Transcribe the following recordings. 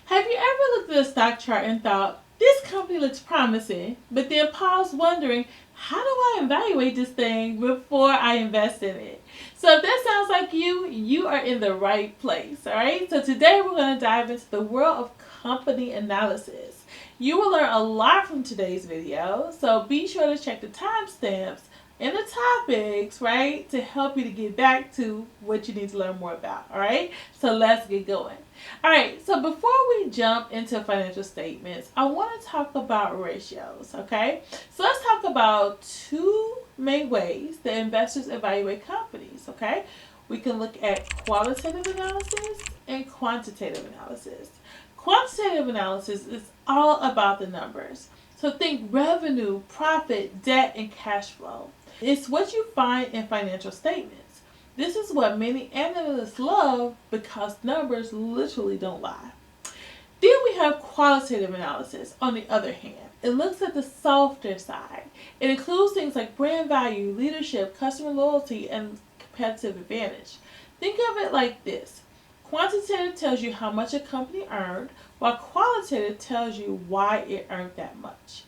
Have you ever looked at a stock chart and thought, this company looks promising, but then paused wondering, how do I evaluate this thing before I invest in it? So if that sounds like you are in the right place, all right? So today we're going to dive into the world of company analysis. You will learn a lot from today's video, so be sure to check the timestamps and the topics, right, to help you to get back to what you need to learn more about, all right? So let's get going. All right, so before we jump into financial statements, I want to talk about ratios, okay? So let's talk about two main ways that investors evaluate companies, okay? We can look at qualitative analysis and quantitative analysis. Quantitative analysis is all about the numbers. So think revenue, profit, debt, and cash flow. It's what you find in financial statements. This is what many analysts love because numbers literally don't lie. Then we have qualitative analysis, on the other hand. It looks at the softer side. It includes things like brand value, leadership, customer loyalty, and competitive advantage. Think of it like this. Quantitative tells you how much a company earned, while qualitative tells you why it earned that much.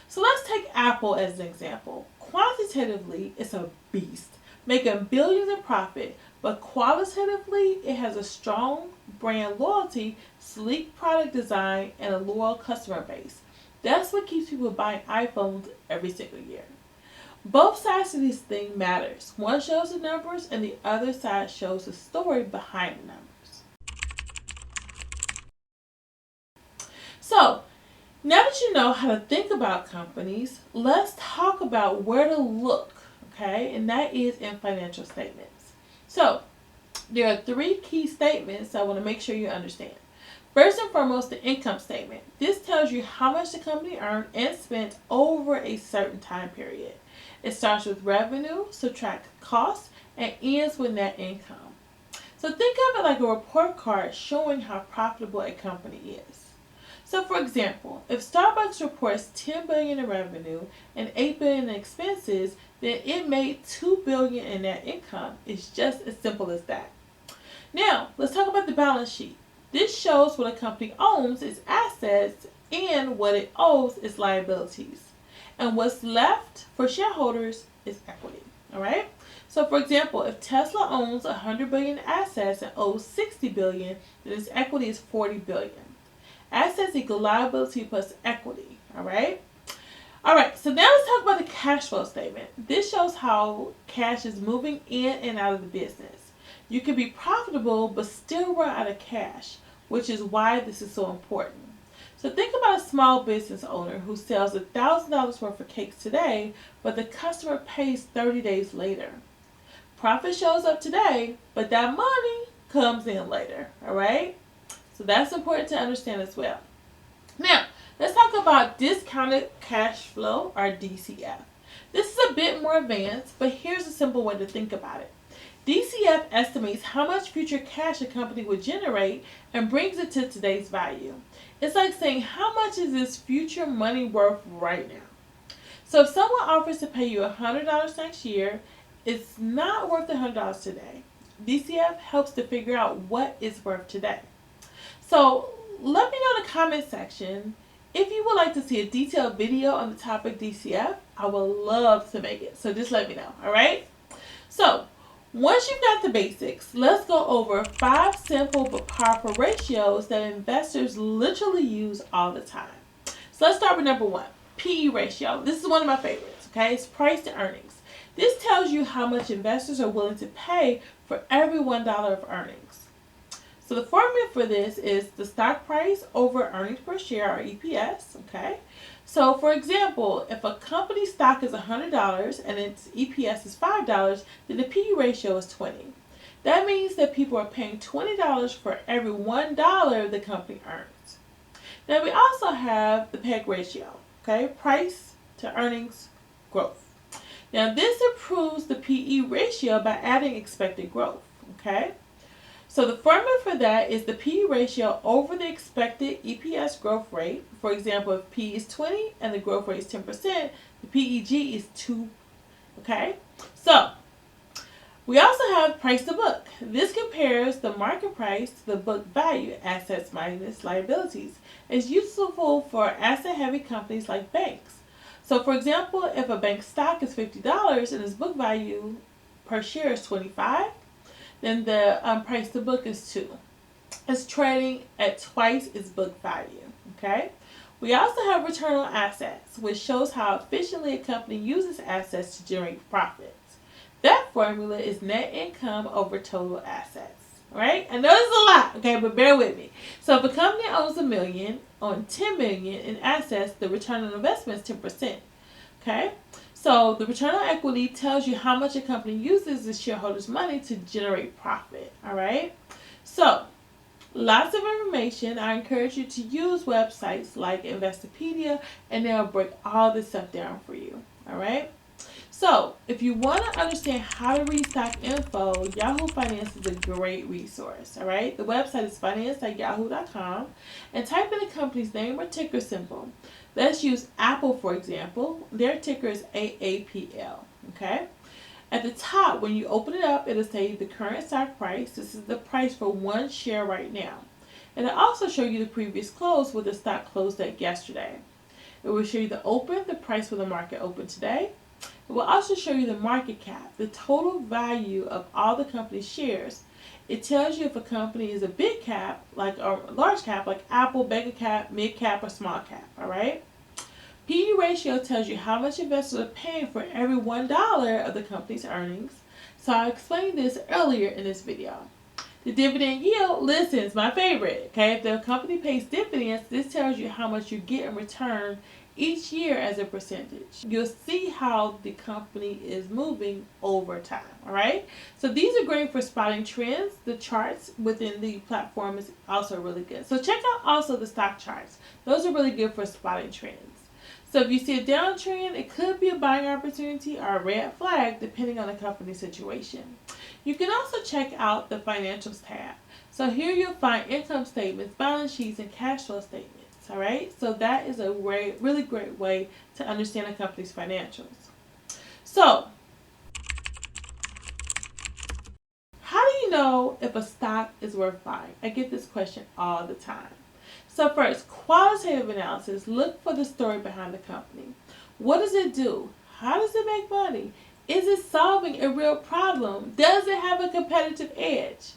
So let's take Apple as an example. Quantitatively, it's a beast, making billions in profit, but qualitatively, it has a strong brand loyalty, sleek product design, and a loyal customer base. That's what keeps people buying iPhones every single year. Both sides of this thing matters. One shows the numbers, and the other side shows the story behind the numbers. So, now that you know how to think about companies, let's talk about where to look, okay? And that is in financial statements. So, there are three key statements I want to make sure you understand. First and foremost, the income statement. This tells you how much the company earned and spent over a certain time period. It starts with revenue, subtract costs, and ends with net income. So think of it like a report card showing how profitable a company is. So for example, if Starbucks reports $10 billion in revenue and $8 billion in expenses, then it made $2 billion in net income. It's just as simple as that. Now, let's talk about the balance sheet. This shows what a company owns, its assets, and what it owes, its liabilities. And what's left for shareholders is equity. All right? So for example, if Tesla owns 100 billion in assets and owes 60 billion, then its equity is 40 billion. Assets equal liability plus equity, all right? All right, so now let's talk about the cash flow statement. This shows how cash is moving in and out of the business. You can be profitable but still run out of cash, which is why this is so important. So think about a small business owner who sells $1,000 worth of cakes today, but the customer pays 30 days later. Profit shows up today, but that money comes in later, all right? So that's important to understand as well. Now, let's talk about discounted cash flow, or DCF. This is a bit more advanced, but here's a simple way to think about it. DCF estimates how much future cash a company would generate and brings it to today's value. It's like saying, how much is this future money worth right now? So if someone offers to pay you $100 next year, it's not worth $100 today. DCF helps to figure out what it's worth today. So let me know in the comment section if you would like to see a detailed video on the topic DCF. I would love to make it. So just let me know, all right? So once you've got the basics, let's go over 5 simple but powerful ratios that investors literally use all the time. So let's start with number 1, PE ratio. This is one of my favorites, okay? It's price to earnings. This tells you how much investors are willing to pay for every $1 of earnings. So the formula for this is the stock price over earnings per share, or EPS, okay? So for example, if a company's stock is $100 and its EPS is $5, then the PE ratio is 20. That means that people are paying $20 for every $1 the company earns. Now we also have the PEG ratio, okay? Price to earnings growth. Now this improves the PE ratio by adding expected growth, okay? So the formula for that is the PE ratio over the expected EPS growth rate. For example, if PE is 20 and the growth rate is 10%, the PEG is 2. Okay? So We also have price to book. This compares the market price to the book value, assets minus liabilities. It's useful for asset-heavy companies like banks. So, for example, if a bank stock is $50 and its book value per share is $25, then the price to book is 2. It's trading at twice its book value. Okay. We also have return on assets, which shows how efficiently a company uses assets to generate profits. That formula is net income over total assets, right? I know it's a lot, okay, but bear with me. So if a company owns $1 million on $10 million in assets, the return on investment is 10%, okay? So the return on equity tells you how much a company uses the shareholders' money to generate profit, all right? So lots of information. I encourage you to use websites like Investopedia, and they'll break all this stuff down for you, all right? So, if you want to understand how to read stock info, Yahoo Finance is a great resource, all right? The website is finance.yahoo.com, and type in the company's name or ticker symbol. Let's use Apple, for example. Their ticker is AAPL, okay? At the top, when you open it up, it'll say the current stock price. This is the price for one share right now. And it'll also show you the previous close, where the stock closed at yesterday. It will show you the open, the price where the market opened today. It will also show you the market cap, the total value of all the company's shares. It tells you if a company is a big cap, like a large cap, like Apple, mega cap, mid cap, or small cap, all right? P/E ratio tells you how much investors are paying for every $1 of the company's earnings. So I explained this earlier in this video. The dividend yield, listen, is my favorite, okay? If the company pays dividends, this tells you how much you get in return each year as a percentage. You'll see how the company is moving over time, all right? So these are great for spotting trends. The charts within the platform is also really good. So check out also the stock charts. Those are really good for spotting trends. So if you see a downtrend, it could be a buying opportunity or a red flag depending on the company's situation. You can also check out the financials tab. So here you'll find income statements, balance sheets, and cash flow statements. All right, so that is a really great way to understand a company's financials. So, how do you know if a stock is worth buying? I get this question all the time. So first, qualitative analysis. Look for the story behind the company. What does it do? How does it make money? Is it solving a real problem? Does it have a competitive edge?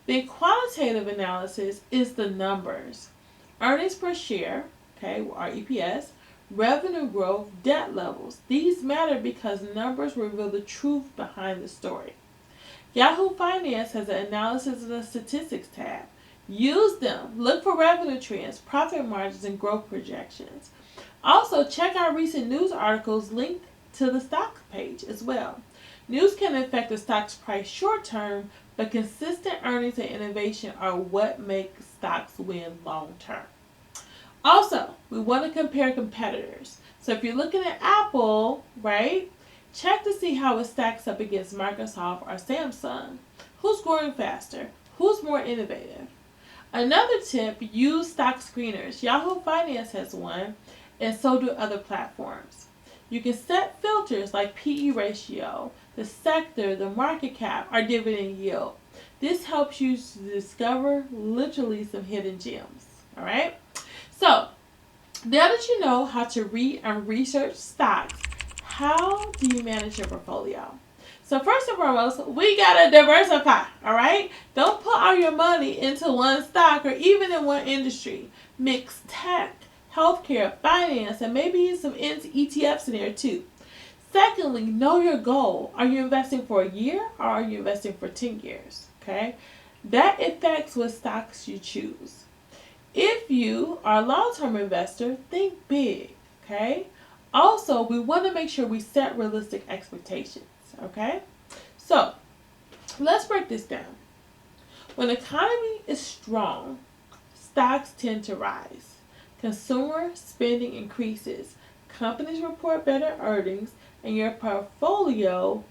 Then quantitative analysis is the numbers. Earnings per share, okay, or EPS, revenue growth, debt levels. These matter because numbers reveal the truth behind the story. Yahoo Finance has an analysis and a statistics tab. Use them. Look for revenue trends, profit margins, and growth projections. Also, check our recent news articles linked to the stock page as well. News can affect the stock's price short term, but consistent earnings and innovation are what make stocks win long term. Also, we want to compare competitors. So if you're looking at Apple, right, check to see how it stacks up against Microsoft or Samsung. Who's growing faster? Who's more innovative? Another tip, use stock screeners. Yahoo Finance has one, and so do other platforms. You can set filters like P/E ratio, the sector, the market cap, or dividend yield. This helps you to discover literally some hidden gems, all right? So, now that you know how to read and research stocks, how do you manage your portfolio? So first and foremost, we gotta diversify, all right? Don't put all your money into one stock or even in one industry. Mix tech, healthcare, finance, and maybe some ETFs in there too. Secondly, know your goal. Are you investing for a year or are you investing for 10 years? Okay? That affects what stocks you choose. If you are a long-term investor, think big, okay? Also, we want to make sure we set realistic expectations, okay? So, let's break this down. When the economy is strong, stocks tend to rise. Consumer spending increases. Companies report better earnings, and your portfolio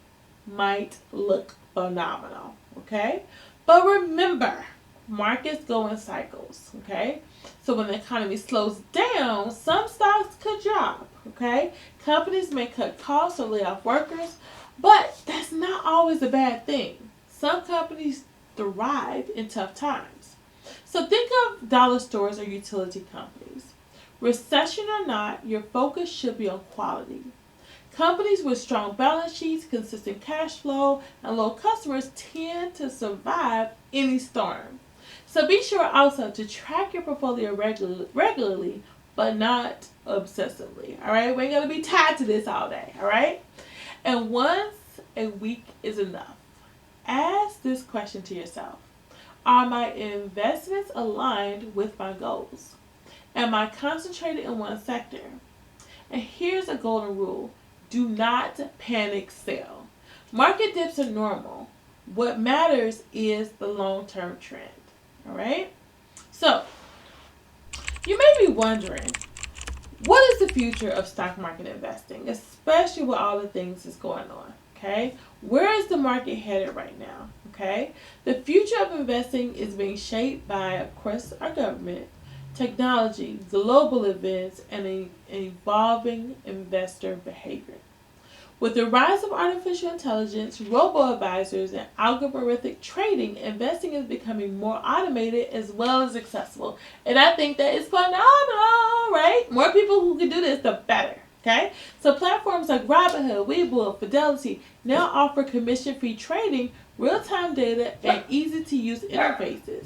might look phenomenal, okay? But remember, markets go in cycles, okay? So when the economy slows down, some stocks could drop, okay? Companies may cut costs or lay off workers, But that's not always a bad thing. Some companies thrive in tough times. So think of dollar stores or utility companies. Recession or not, your focus should be on quality. Companies with strong balance sheets, consistent cash flow, and low customers tend to survive any storm. So be sure also to track your portfolio regularly, but not obsessively. All right, we ain't gonna be tied to this all day. All right, and once a week is enough. Ask this question to yourself: are my investments aligned with my goals? Am I concentrated in one sector? And here's a golden rule: do not panic sell. Market dips are normal. What matters is the long-term trend. All right? So, you may be wondering, what is the future of stock market investing, especially with all the things that's going on? Okay? Where is the market headed right now? Okay? The future of investing is being shaped by, of course, our government, technology, global events, and an evolving investor behavior. With the rise of artificial intelligence, robo-advisors, and algorithmic trading, investing is becoming more automated as well as accessible. And I think that is phenomenal, right? More people who can do this, the better. Okay? So platforms like Robinhood, Webull, Fidelity now offer commission-free trading, real-time data, and easy-to-use interfaces.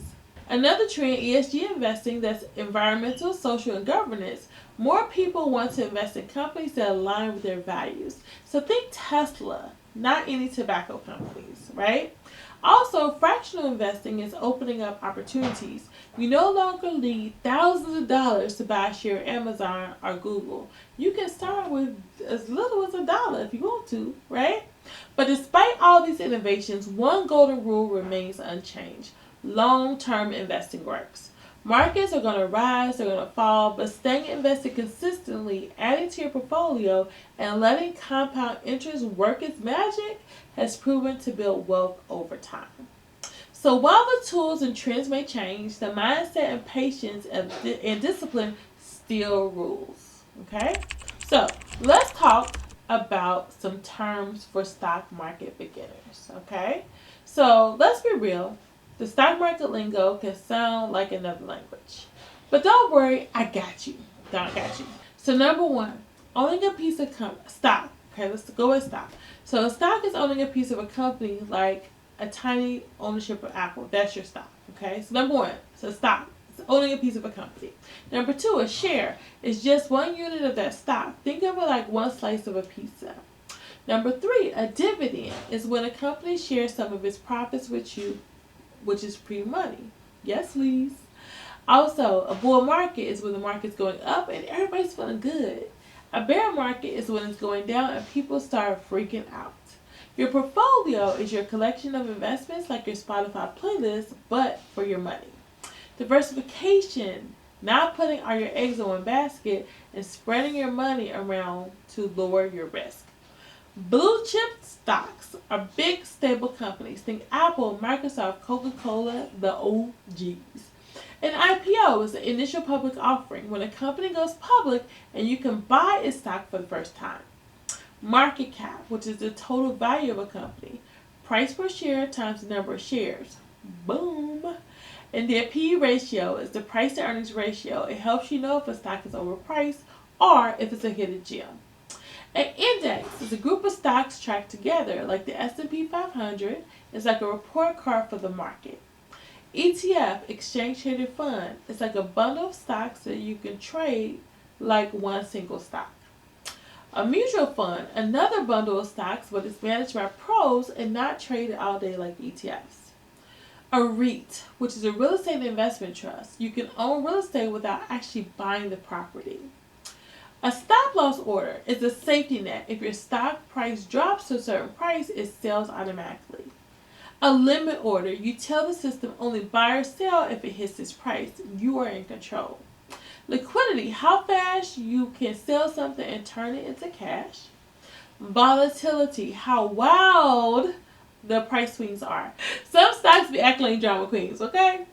Another trend, ESG investing, that's environmental, social, and governance. More people want to invest in companies that align with their values. So think Tesla, not any tobacco companies, right? Also, fractional investing is opening up opportunities. You no longer need thousands of dollars to buy a share of Amazon or Google. You can start with as little as $1 if you want to, right? But despite all these innovations, one golden rule remains unchanged: long-term investing works. Markets are going to rise, they're going to fall, but staying invested consistently, adding to your portfolio, and letting compound interest work its magic has proven to build wealth over time. So while the tools and trends may change, the mindset and patience and discipline still rules. Okay? So let's talk about some terms for stock market beginners. Okay? So let's be real. The stock market lingo can sound like another language. But don't worry, I got you. I got you. So number one, owning a piece of stock. Okay, let's go with stock. So a stock is owning a piece of a company, like a tiny ownership of Apple. That's your stock. Okay, so number one, so stock. It's owning a piece of a company. Number two, a share is just one unit of that stock. Think of it like one slice of a pizza. Number three, a dividend is when a company shares some of its profits with you, which is pre-money. Yes, please. Also, a bull market is when the market's going up and everybody's feeling good. A bear market is when it's going down and people start freaking out. Your portfolio is your collection of investments, like your Spotify playlist, but for your money. Diversification, not putting all your eggs in one basket and spreading your money around to lower your risk. Blue chip stocks are big stable companies. Think Apple, Microsoft, Coca-Cola, the OGs. An IPO is the initial public offering, when a company goes public and you can buy its stock for the first time. Market cap, which is the total value of a company. Price per share times the number of shares. Boom. And the P/E ratio is the price to earnings ratio. It helps you know if a stock is overpriced or if it's a hidden gem. An index is a group of stocks tracked together, like the S&P 500. It's like a report card for the market. ETF, exchange traded fund, is like a bundle of stocks that you can trade like one single stock. A mutual fund, another bundle of stocks, but it's managed by pros and not traded all day like ETFs. A REIT, which is a real estate investment trust. You can own real estate without actually buying the property. A stop loss order is a safety net. If your stock price drops to a certain price, it sells automatically. A limit order, you tell the system only buy or sell if it hits this price. You are in control. Liquidity, how fast you can sell something and turn it into cash. Volatility, how wild the price swings are. Some stocks be acting like drama queens, okay?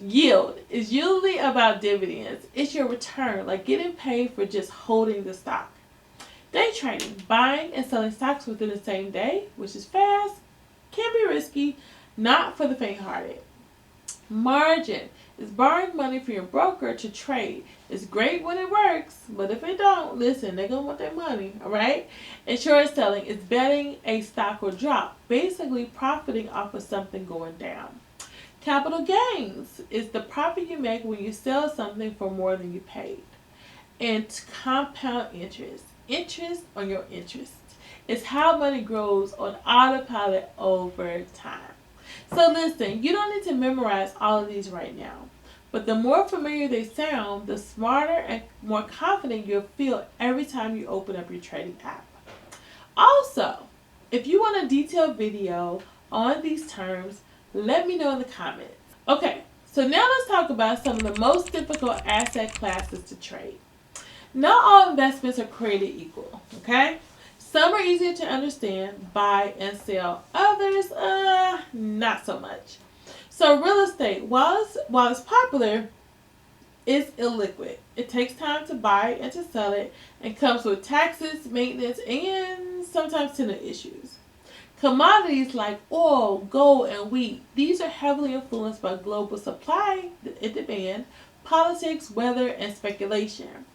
Yield is usually about dividends. It's your return, like getting paid for just holding the stock. Day trading, buying and selling stocks within the same day, which is fast, can be risky, not for the faint-hearted. Margin is borrowing money from your broker to trade. It's great when it works, but if it don't, listen, they're going to want their money, all right? Insurance selling is betting a stock will drop, basically profiting off of something going down. Capital gains is the profit you make when you sell something for more than you paid. And compound interest, interest on your interest, is how money grows on autopilot over time. So listen, you don't need to memorize all of these right now, but the more familiar they sound, the smarter and more confident you'll feel every time you open up your trading app. Also, if you want a detailed video on these terms, let me know in the comments. Okay, so now let's talk about some of the most difficult asset classes to trade. Not all investments are created equal, okay? Some are easier to understand, buy and sell. Others, not so much. So real estate, while it's popular, it's illiquid. It takes time to buy and to sell it, and comes with taxes, maintenance, and sometimes tenant issues. Commodities like oil, gold, and wheat, these are heavily influenced by global supply and demand, politics, weather, and speculation.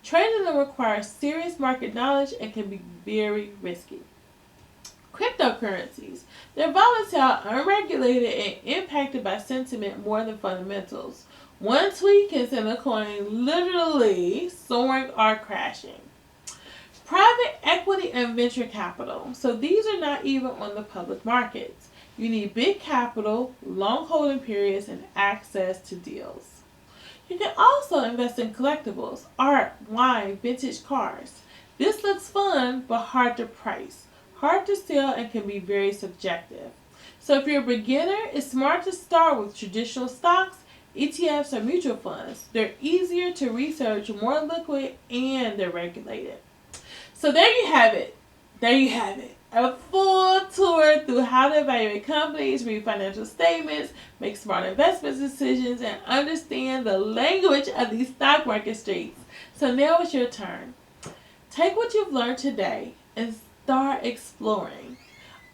Trading them requires serious market knowledge and can be very risky. Cryptocurrencies, they're volatile, unregulated, and impacted by sentiment more than fundamentals. One tweet can send a coin literally soaring or crashing. Private equity and venture capital. So these are not even on the public markets. You need big capital, long holding periods, and access to deals. You can also invest in collectibles, art, wine, vintage cars. This looks fun, but hard to price, hard to sell, and can be very subjective. So if you're a beginner, it's smart to start with traditional stocks, ETFs, or mutual funds. They're easier to research, more liquid, and they're regulated. So there you have it. There you have it. A full tour through how to evaluate companies, read financial statements, make smart investment decisions, and understand the language of these stock market streets. So now it's your turn. Take what you've learned today and start exploring.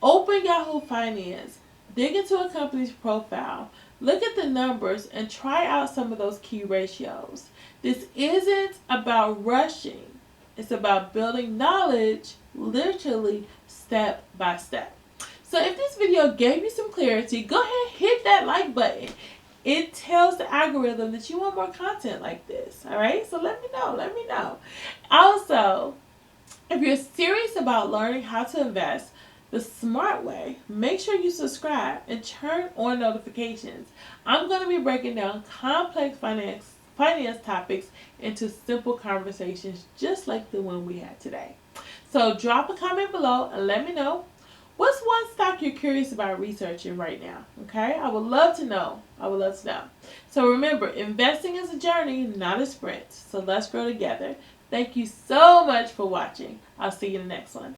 Open Yahoo Finance, dig into a company's profile, look at the numbers, and try out some of those key ratios. This isn't about rushing. It's about building knowledge, literally step by step. So if this video gave you some clarity, go ahead, hit that like button. It tells the algorithm that you want more content like this. All right, so let me know. Also, if you're serious about learning how to invest the smart way, make sure you subscribe and turn on notifications. I'm going to be breaking down complex finance topics into simple conversations just like the one we had today. So drop a comment below and let me know what's one stock you're curious about researching right now. Okay, I would love to know. So remember, investing is a journey, not a sprint. So let's grow together. Thank you so much for watching. I'll see you in the next one.